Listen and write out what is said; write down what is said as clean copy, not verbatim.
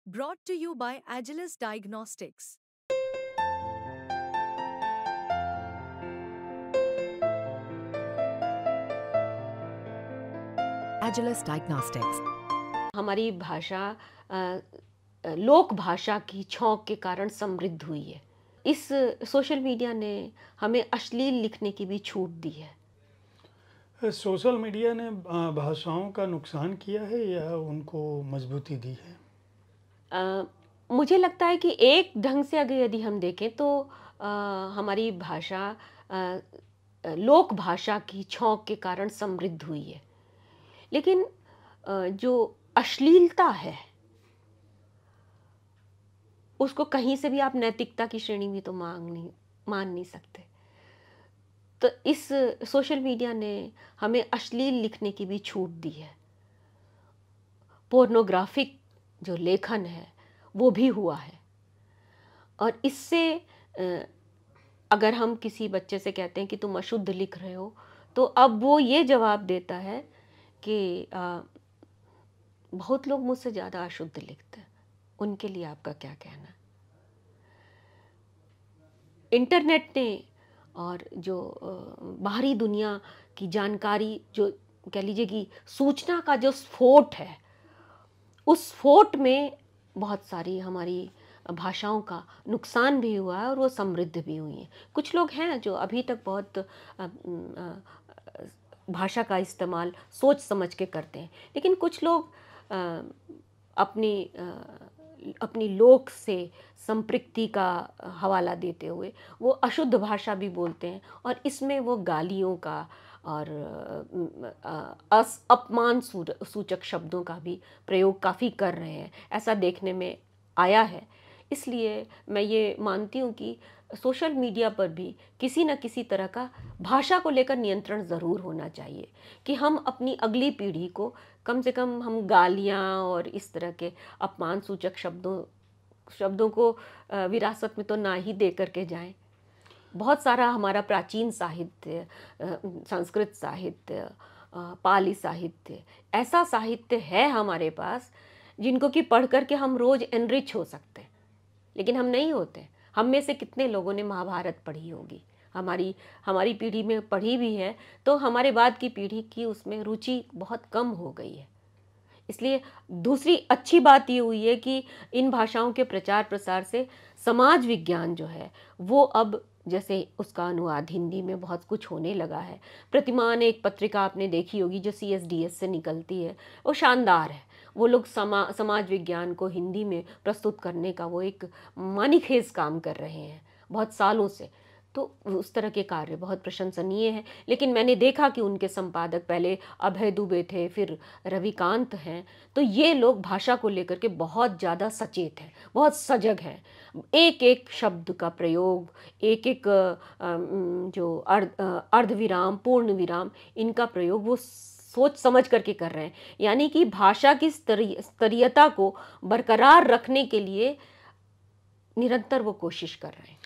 Brought to you by Agilus Diagnostics. Agilus Diagnostics. हमारी भाषा लोक भाषा की छौंक के कारण समृद्ध हुई है। इस सोशल मीडिया ने हमें अश्लील लिखने की भी छूट दी है। सोशल मीडिया ने भाषाओं का नुकसान किया है या उनको मजबूती दी है? मुझे लगता है कि एक ढंग से अगर यदि हम देखें तो हमारी भाषा लोक भाषा की छौंक के कारण समृद्ध हुई है, लेकिन जो अश्लीलता है उसको कहीं से भी आप नैतिकता की श्रेणी में तो मान नहीं सकते। तो इस सोशल मीडिया ने हमें अश्लील लिखने की भी छूट दी है। पोर्नोग्राफिक जो लेखन है वो भी हुआ है, और इससे अगर हम किसी बच्चे से कहते हैं कि तुम अशुद्ध लिख रहे हो, तो अब वो ये जवाब देता है कि बहुत लोग मुझसे ज़्यादा अशुद्ध लिखते हैं, उनके लिए आपका क्या कहना है। इंटरनेट ने और जो बाहरी दुनिया की जानकारी, जो कह लीजिए कि सूचना का जो स्फोट है, उस स्फोट में बहुत सारी हमारी भाषाओं का नुकसान भी हुआ है और वो समृद्ध भी हुई हैं। कुछ लोग हैं जो अभी तक बहुत भाषा का इस्तेमाल सोच समझ के करते हैं, लेकिन कुछ लोग अपनी लोक से संपृक्ति का हवाला देते हुए वो अशुद्ध भाषा भी बोलते हैं, और इसमें वो गालियों का और अपमान सूचक शब्दों का भी प्रयोग काफ़ी कर रहे हैं, ऐसा देखने में आया है। इसलिए मैं ये मानती हूँ कि सोशल मीडिया पर भी किसी न किसी तरह का भाषा को लेकर नियंत्रण ज़रूर होना चाहिए, कि हम अपनी अगली पीढ़ी को कम से कम हम गालियाँ और इस तरह के अपमान सूचक शब्दों को विरासत में तो ना ही दे करके जाएं। बहुत सारा हमारा प्राचीन साहित्य, संस्कृत साहित्य, पाली साहित्य, ऐसा साहित्य है हमारे पास जिनको कि पढ़ करके हम रोज़ एनरिच हो सकते हैं, लेकिन हम नहीं होते। हम में से कितने लोगों ने महाभारत पढ़ी होगी? हमारी पीढ़ी में पढ़ी भी है, तो हमारे बाद की पीढ़ी की उसमें रुचि बहुत कम हो गई है। इसलिए दूसरी अच्छी बात ये हुई है कि इन भाषाओं के प्रचार प्रसार से समाज विज्ञान जो है वो अब, जैसे उसका अनुवाद हिंदी में बहुत कुछ होने लगा है। प्रतिमान एक पत्रिका आपने देखी होगी जो CSDS से निकलती है, वो शानदार है। वो लोग समाज विज्ञान को हिंदी में प्रस्तुत करने का वो एक मानीखेज काम कर रहे हैं बहुत सालों से। तो उस तरह के कार्य बहुत प्रशंसनीय है। लेकिन मैंने देखा कि उनके संपादक पहले अभय दुबे थे, फिर रविकांत हैं, तो ये लोग भाषा को लेकर के बहुत ज़्यादा सचेत हैं, बहुत सजग हैं। एक एक शब्द का प्रयोग, एक एक जो अर्धविराम, पूर्ण विराम, इनका प्रयोग वो सोच समझ करके कर रहे हैं। यानी कि भाषा की स्तरीयता को बरकरार रखने के लिए निरंतर वो कोशिश कर रहे हैं।